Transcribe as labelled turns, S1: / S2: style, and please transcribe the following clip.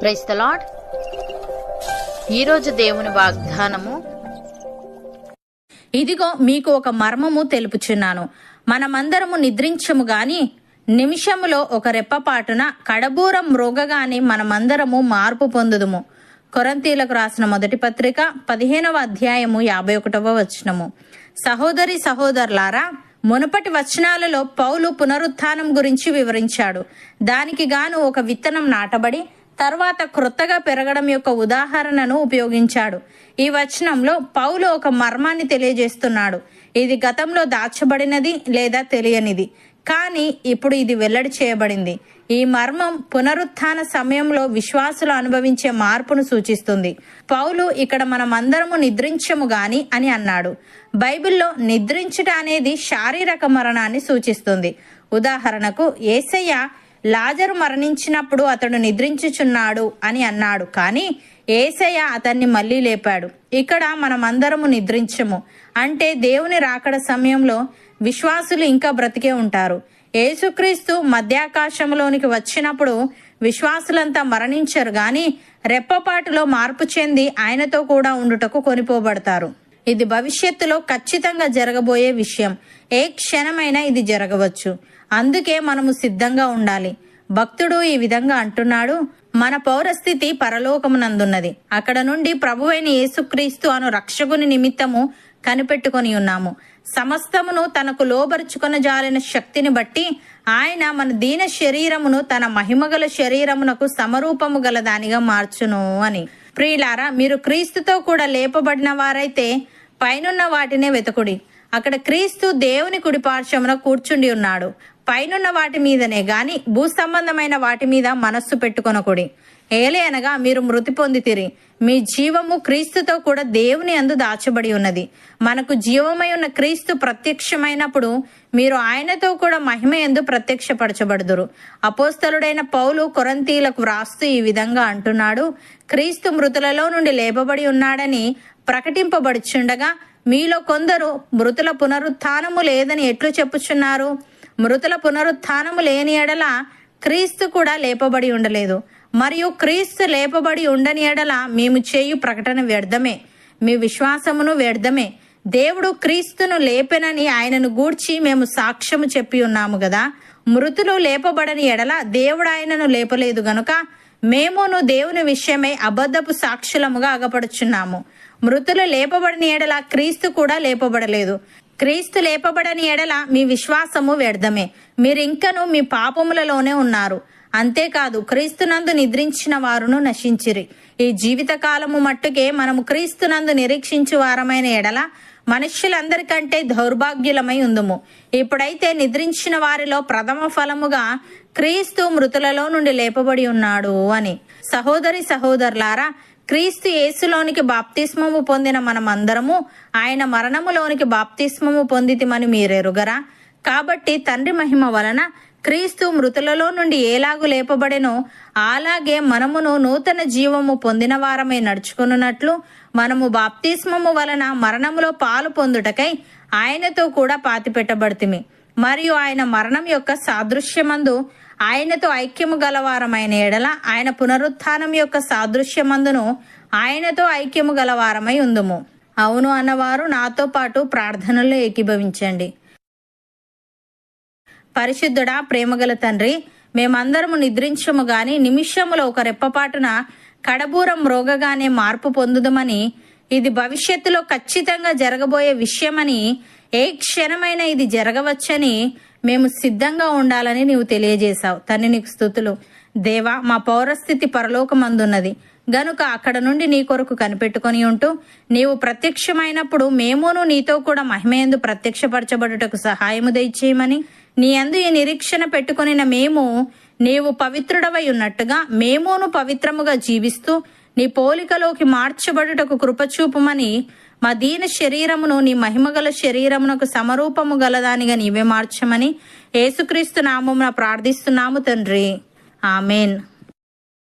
S1: Praise the lord. ఈరోజు దేవుని వాగ్దానము,
S2: ఇదిగో మీకు ఒక మర్మము తెలుపుచున్నాను. మనమందరము నిద్రించము గాని నిమిషములో ఒక రెప్పపాటున కడబూరం మ్రోగగానే మనమందరము మార్పు పొందుదుము. కొరింథీయులకు రాసిన మొదటి పత్రిక 15వ అధ్యాయము 51వ వచనము. సహోదరి సహోదరులారా, మునుపటి వచనాలలో పౌలు పునరుత్థానం గురించి వివరించాడు. దానికి గాను ఒక విత్తనం నాటబడి తర్వాత క్రొత్తగా పెరగడం యొక్క ఉదాహరణను ఉపయోగించాడు. ఈ వచనంలో పౌలు ఒక మర్మాన్ని తెలియజేస్తున్నాడు. ఇది గతంలో దాచబడినది లేదా తెలియనిది, కానీ ఇప్పుడు ఇది వెల్లడి చేయబడింది. ఈ మర్మం పునరుత్థాన సమయంలో విశ్వాసులు అనుభవించే మార్పును సూచిస్తుంది. పౌలు ఇక్కడ మనమందరము నిద్రించము గాని అని అన్నాడు. బైబిల్లో నిద్రించుట అనేది శారీరక మరణాన్ని సూచిస్తుంది. ఉదాహరణకు యేసయ్య లాజరు మరణించినప్పుడు అతడు నిద్రించుచున్నాడు అని అన్నాడు, కానీ యేసయ్య అతన్ని మళ్లీ లేపాడు. ఇక్కడ మనమందరము నిద్రించము అంటే దేవుని రాకడ సమయంలో విశ్వాసులు ఇంకా బ్రతికే ఉంటారు. యేసుక్రీస్తు మధ్యాకాశంలోనికి వచ్చినప్పుడు విశ్వాసులంతా మరణించరు గాని రెప్పపాటులో మార్పు చెంది ఆయనతో కూడా ఉండుటకు కొనిపోబడతారు. ఇది భవిష్యత్తులో ఖచ్చితంగా జరగబోయే విషయం. ఏ క్షణమైనా ఇది జరగవచ్చు. అందుకే మనము సిద్ధంగా ఉండాలి. భక్తుడు ఈ విధంగా అంటున్నాడు, మన పౌరస్థితి పరలోకమునందున్నది. అక్కడ నుండి ప్రభువైన యేసుక్రీస్తు అను రక్షకుని నిమిత్తము కనిపెట్టుకొని ఉన్నాము. సమస్తమును తనకు లోబరుచుకొనజాలిన శక్తిని బట్టి ఆయన మన దీన శరీరమును తన మహిమగల శరీరమునకు సమరూపము గల దానిగా మార్చును అని. ప్రియులారా, మీరు క్రీస్తుతో కూడా లేపబడిన వారైతే పైనున్న వాటినే వెతకుడి. అక్కడ క్రీస్తు దేవుని కుడి పార్శ్వమున కూర్చుండి ఉన్నాడు. పైనున్న వాటి మీదనే గాని భూ సంబంధమైన వాటి మీద మనస్సు పెట్టుకొనకుడి. ఏలయనగా మీరు మృతి పొందితిరి, మీ జీవము క్రీస్తుతో కూడా దేవుని యందు దాచబడి ఉన్నది. మనకు జీవమై ఉన్న క్రీస్తు ప్రత్యక్షమైనప్పుడు మీరు ఆయనతో కూడా మహిమ యందు ప్రత్యక్షపరచబడుదురు. అపోస్తలుడైన పౌలు కొరింథీయులకు వ్రాస్తూ ఈ విధంగా అంటున్నాడు, క్రీస్తు మృతులలో నుండి లేపబడి ఉన్నాడని ప్రకటింపబడుచుండగా మీలో కొందరు మృతుల పునరుత్థానము లేదని ఎట్లు చెప్పుచున్నారు? మృతుల పునరుత్థానము లేని ఎడల క్రీస్తు కూడా లేపబడి ఉండలేదు. మరియు క్రీస్తు లేపబడి ఉండని ఎడల మేము చేయు ప్రకటన వ్యర్థమే, మీ విశ్వాసమును వ్యర్థమే. దేవుడు క్రీస్తును లేపెనని ఆయనను గూర్చి మేము సాక్ష్యము చెప్పి ఉన్నాము గదా. మృతులు లేపబడని ఎడల దేవుడు ఆయనను లేపలేదు గనుక మేమును దేవుని విషయమై అబద్ధపు సాక్షులముగా అగపడుచున్నాము. మృతులు లేపబడని ఎడల క్రీస్తు కూడా లేపబడలేదు. క్రీస్తు లేపబడని ఎడల మీ విశ్వాసము వ్యర్థమే, మీరింకను మీ పాపములలోనే ఉన్నారు. అంతేకాదు, క్రీస్తునందు నిద్రించిన వారును నశించిరి. ఈ జీవిత కాలము మట్టుకే మనము క్రీస్తునందు నిరీక్షించు వారమైన ఎడల మనుష్యులందరికంటే దౌర్భాగ్యులమై ఉందుము. ఇప్పుడైతే నిద్రించిన వారిలో ప్రథమ ఫలముగా క్రీస్తు మృతులలో నుండి లేపబడి ఉన్నాడు అని. సహోదరి సహోదరులారా, క్రీస్తు యేసులోనికి బాప్తిస్మము పొందిన మనమందరము ఆయన మరణములోనికి బాప్తిస్మము పొందితిమని మీరెరుగరా? కాబట్టి తండ్రి మహిమ వలన క్రీస్తు మృతులలో నుండి ఏలాగు లేపబడెనో అలాగే మనమును నూతన జీవము పొందిన వారమై నడుచుకున్నట్లు మనము బాప్తిస్మము వలన మరణములో పాలు పొందుటకై ఆయనతో కూడా పాతిపెట్టబడితిమి. మరియు ఆయన మరణం యొక్క సాదృశ్యమందు ఆయనతో ఐక్యము గలవారమైన ఎడల ఆయన పునరుత్థానం యొక్క సాదృశ్యమందును ఆయనతో ఐక్యము గలవారమై ఉందుము. అవును అన్నవారు నాతో పాటు ప్రార్థనలో ఏకీభవించండి. పరిశుద్ధుడా, ప్రేమగల తండ్రి, మేమందరము నిద్రించము గాని నిమిషములో ఒక రెప్పపాటున కడబూరం మ్రోగగానే మార్పు పొందుదమని, ఇది భవిష్యత్తులో ఖచ్చితంగా జరగబోయే విషయమని, ఏ క్షణమైనా ఇది జరగవచ్చని మేము సిద్ధంగా ఉండాలని నీవు తెలియజేశావు. తండ్రి, నీకు స్తుతులు. దేవా, మా పౌరస్థితి పరలోకమందున్నది గనుక అక్కడ నుండి నీ కొరకు కనిపెట్టుకొని ఉంటూ నీవు ప్రత్యక్షమైనప్పుడు మేమును నీతో కూడా మహిమయందు ప్రత్యక్షపరచబడుటకు సహాయము దయచేయమని, నీ యందు ఈ నిరీక్షణ పెట్టుకొనిన మేము నీవు పవిత్రుడవై ఉన్నట్టుగా మేమును పవిత్రముగా జీవిస్తూ నీ పోలికలోకి మార్చబడుటకు కృపచూపుమని, మా దీన శరీరమును నీ మహిమగల శరీరమునకు సమరూపము గలదానిగా నీవే మార్చమని యేసుక్రీస్తు నామమున ప్రార్థిస్తున్నాము తండ్రి. ఆమెన్.